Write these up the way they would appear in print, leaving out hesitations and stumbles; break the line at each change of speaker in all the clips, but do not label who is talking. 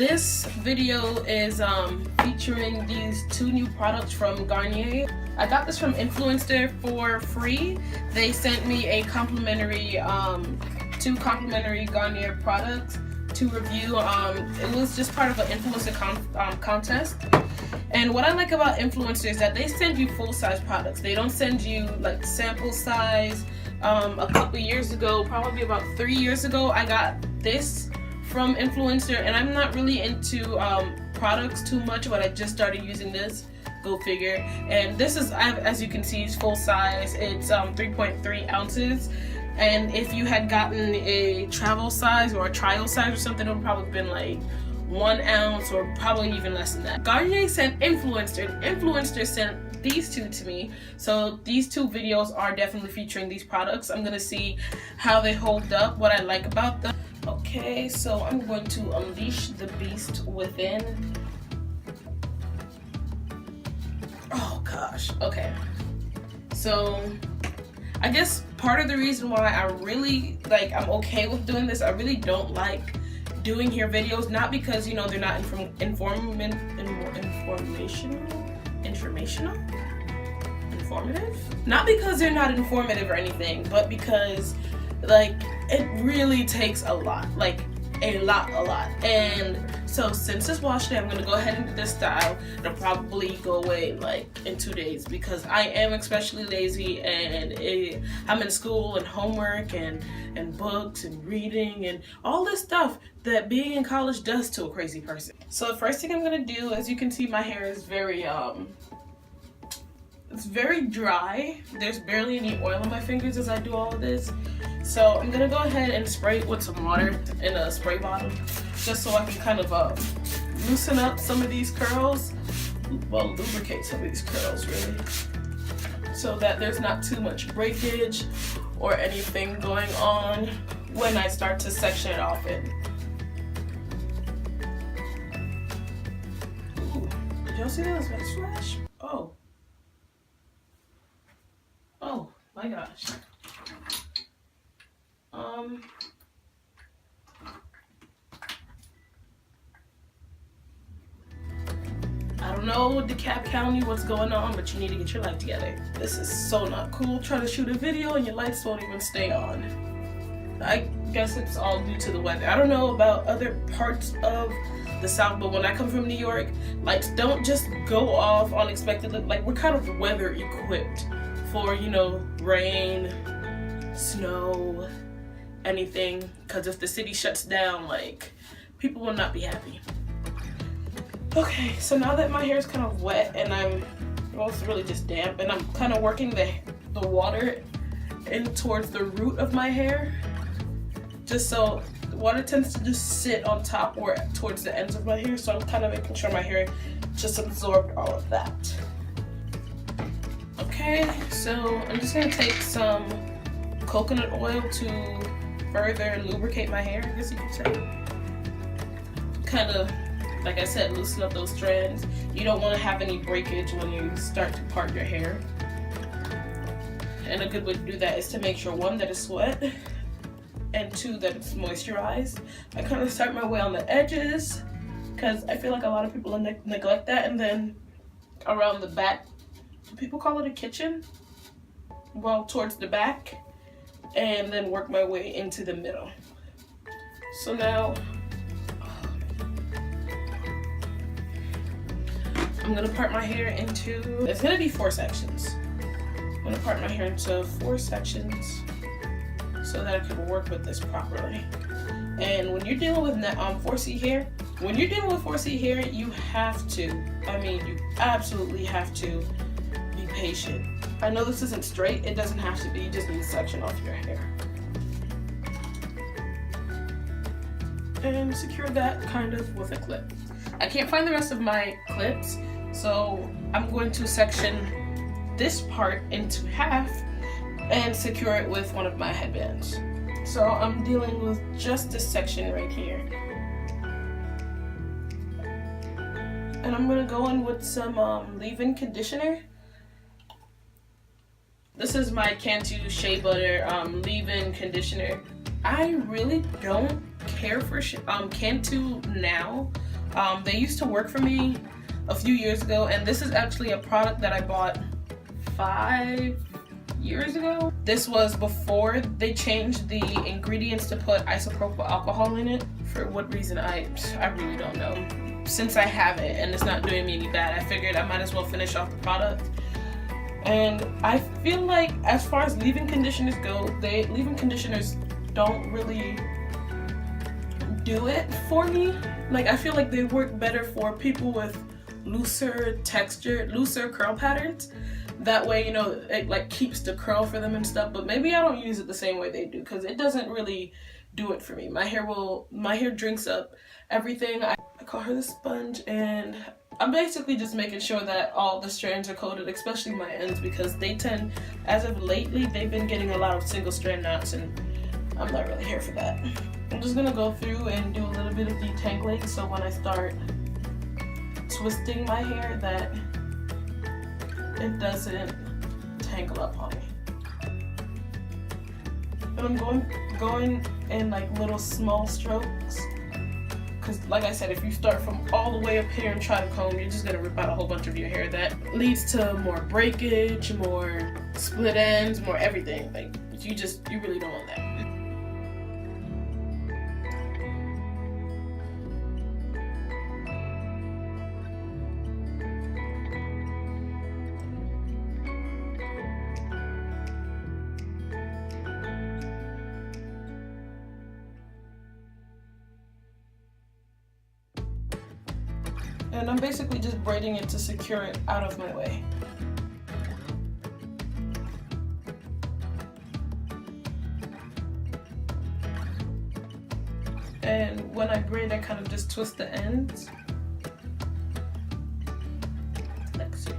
This video is featuring these two new products from Garnier. I got this from Influencer for free. They sent me a complimentary, two complimentary Garnier products to review. It was just part of an influencer contest. And what I like about influencers is that they send you full-size products. They don't send you like sample size. A couple years ago, probably about 3 years ago, I got this from Influencer, and I'm not really into products too much, but I just started using this. Go figure. And this is, as you can see, it's full size. It's 3.3 ounces. And if you had gotten a travel size or a trial size or something, it would probably been like 1 ounce or probably even less than that. Garnier sent Influencer. Influencer sent these two to me. So these two videos are definitely featuring these products. I'm gonna see how they hold up, what I like about them. Okay, so I'm going to unleash the beast within. Oh gosh, okay. So I guess part of the reason why I really I'm okay with doing this, I really don't like doing hair videos, not because, you know, they're not informative, not because they're not informative or anything, but because it really takes a lot, a lot. And so since it's wash day, I'm gonna go ahead and do this style. It'll probably go away in 2 days because I am especially lazy, and I'm in school and homework and books and reading and all this stuff that being in college does to a crazy person. So the first thing I'm gonna do, as you can see, my hair is very it's very dry. There's barely any oil on my fingers as I do all of this. So I'm gonna go ahead and spray it with some water in a spray bottle, just so I can kind of loosen up some of these curls. Well, lubricate some of these curls really, so that there's not too much breakage or anything going on when I start to section it off in. Ooh, did y'all see that? Was that splash? Oh. Oh my gosh. I don't know, DeKalb County, what's going on, but you need to get your light together. This is so not cool. Try to shoot a video and your lights won't even stay on. I guess it's all due to the weather. I don't know about other parts of the South, but when I come from New York, lights don't just go off unexpectedly. We're kind of weather equipped for, you know, rain, snow, anything, because if the city shuts down, people will not be happy. Okay, so now that my hair is kind of wet and it's really just damp, and I'm kind of working the water in towards the root of my hair, just so the water tends to just sit on top or towards the ends of my hair, so I'm kind of making sure my hair just absorbed all of that. Okay, so I'm just gonna take some coconut oil to further lubricate my hair, I guess you could say. Kind of, like I said, loosen up those strands. You don't want to have any breakage when you start to part your hair. And a good way to do that is to make sure, one, that it's wet, and two, that it's moisturized. I kind of start my way on the edges because I feel like a lot of people neglect that, and then around the back, people call it a kitchen, well, towards the back, and then work my way into the middle. So now I'm gonna part my hair into, it's gonna be 4 sections. I'm gonna part my hair into 4 sections so that I can work with this properly. And when you're dealing with 4C hair, you have to, you absolutely have to be patient. I know this isn't straight, it doesn't have to be, you just need to section off your hair. And secure that kind of with a clip. I can't find the rest of my clips, so I'm going to section this part into half and secure it with one of my headbands. So I'm dealing with just this section right here. And I'm gonna go in with some leave-in conditioner. This is my Cantu Shea Butter leave-in conditioner. I really don't care for Cantu now, They used to work for me a few years ago, and this is actually a product that I bought 5 years ago. This was before they changed the ingredients to put isopropyl alcohol in it. For what reason, I really don't know. Since I have it and it's not doing me any bad, I figured I might as well finish off the product. And I feel like as far as leave-in conditioners go, leave-in conditioners don't really do it for me. Like, I feel like they work better for people with looser curl patterns. That way, you know, it like keeps the curl for them and stuff. But maybe I don't use it the same way they do, because it doesn't really do it for me. My hair drinks up everything. I call her the sponge, and I'm basically just making sure that all the strands are coated, especially my ends, because they tend, as of lately, they've been getting a lot of single strand knots, and I'm not really here for that. I'm just gonna go through and do a little bit of detangling, so when I start twisting my hair, that it doesn't tangle up on me. And I'm going in like little small strokes, because like I said, if you start from all the way up here and try to comb, you're just gonna rip out a whole bunch of your hair. That leads to more breakage, more split ends, more everything. Like you really don't want that. And I'm basically just braiding it to secure it out of my way. And when I braid, I kind of just twist the ends. Let's see.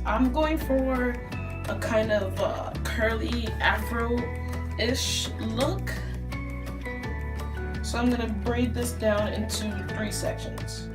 I'm going for a kind of curly afro-ish look. So I'm gonna braid this down into 3 sections.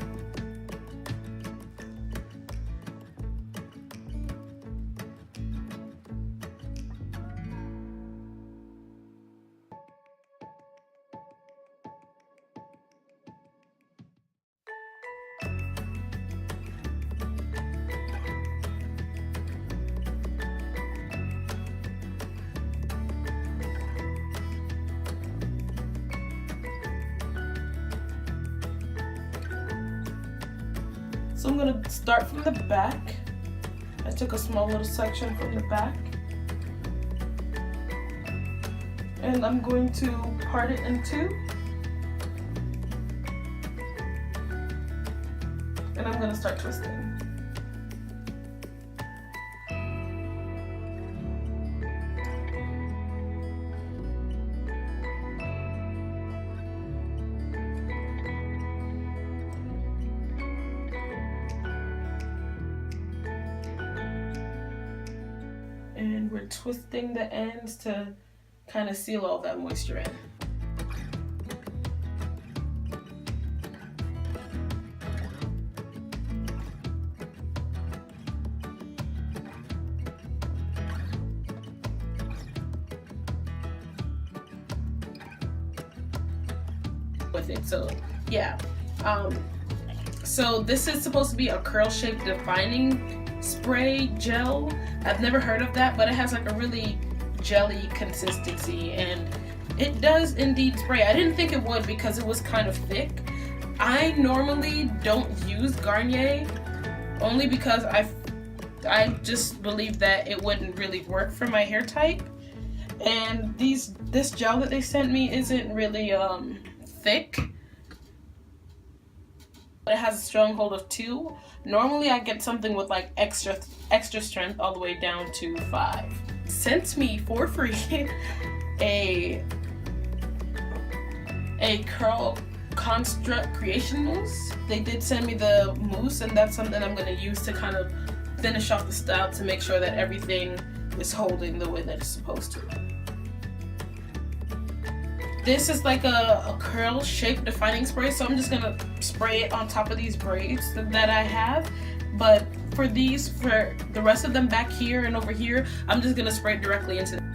So I'm gonna start from the back. I took a small little section from the back. And I'm going to part it in 2. And I'm gonna start twisting. And we're twisting the ends to kind of seal all that moisture in. With it, so yeah. So this is supposed to be a curl shape defining spray gel. I've never heard of that, but it has like a really jelly consistency, and it does indeed spray. I didn't think it would because it was kind of thick. I normally don't use Garnier only because I just believe that it wouldn't really work for my hair type. And this gel that they sent me isn't really thick. It has a strong hold of 2. Normally I get something with like extra strength all the way down to 5. Sent me for free a curl construct creation mousse. They did send me the mousse, and that's something I'm going to use to kind of finish off the style to make sure that everything is holding the way that it's supposed to. This is like a curl shape defining spray, so I'm just gonna spray it on top of these braids that I have. But for the rest of them back here and over here, I'm just gonna spray it directly into them.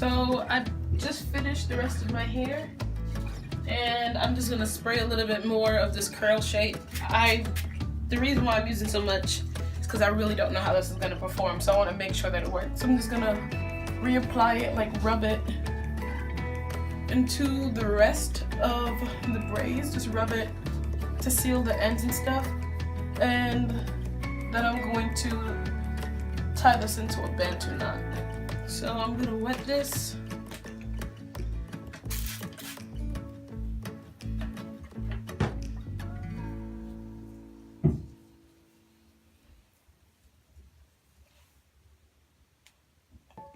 So I just finished the rest of my hair, and I'm just gonna spray a little bit more of this curl shape. The reason why I'm using so much is because I really don't know how this is gonna perform, so I want to make sure that it works. So I'm just gonna reapply it, like rub it into the rest of the braids. Just rub it to seal the ends and stuff, and then I'm going to tie this into a bantu knot. So I'm gonna wet this.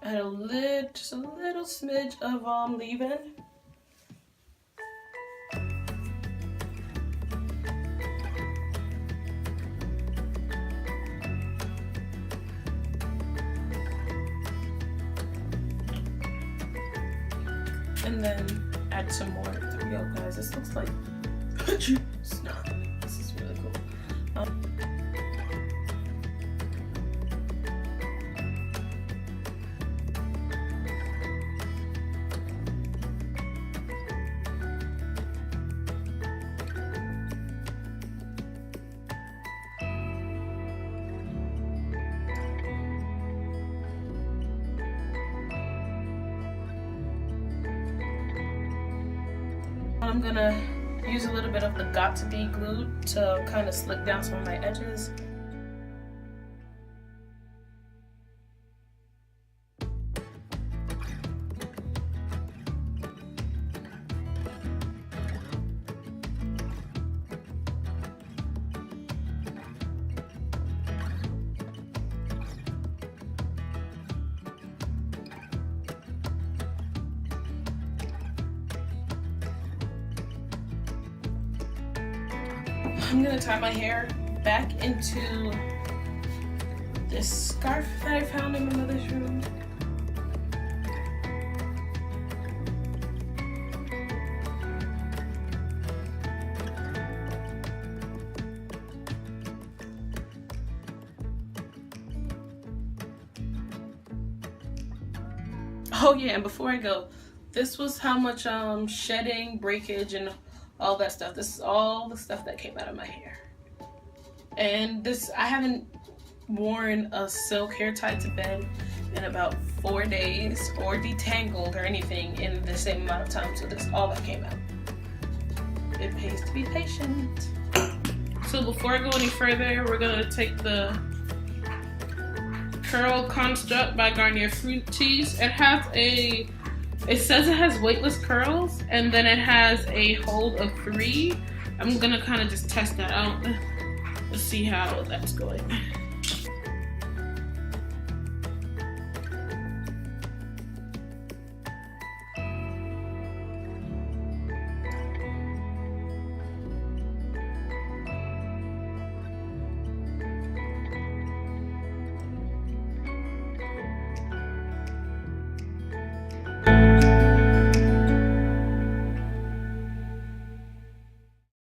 Add just a little smidge of leave-in. And then add some more. There we go, guys. This looks like juice. No, this is really cool. I'm gonna use a little bit of the Got To Be glue to kind of slick down some of my edges. I'm gonna tie my hair back into this scarf that I found in my mother's room. Oh yeah, and before I go, this was how much shedding, breakage, and all that stuff. This is all the stuff that came out of my hair. And this, I haven't worn a silk hair tied to bed in about 4 days, or detangled or anything in the same amount of time. So this is all that came out. It pays to be patient. So before I go any further, we're gonna take the Curl Construct by Garnier Fruities. It says it has weightless curls, and then it has a hold of 3. I'm gonna kind of just test that out. Let's see how that's going.